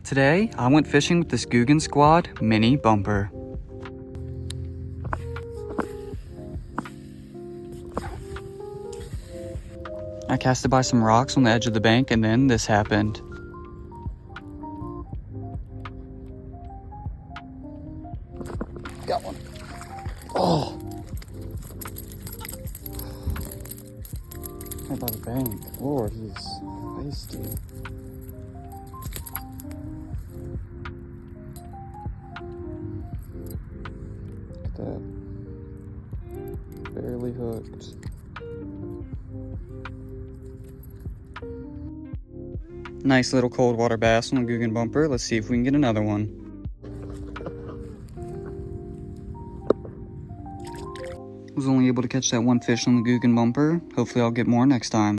Today, I went fishing with this Googan Squad mini bumper. I cast it by some rocks on the edge of the bank, and then this happened. Got one. Oh! Right by the bank. Lord, he's feisty. Look at that. Barely hooked. Nice little cold water bass on a Googan bumper. Let's see if we can get another one. Was only able to catch that one fish on the Googan bumper. Hopefully I'll get more next time.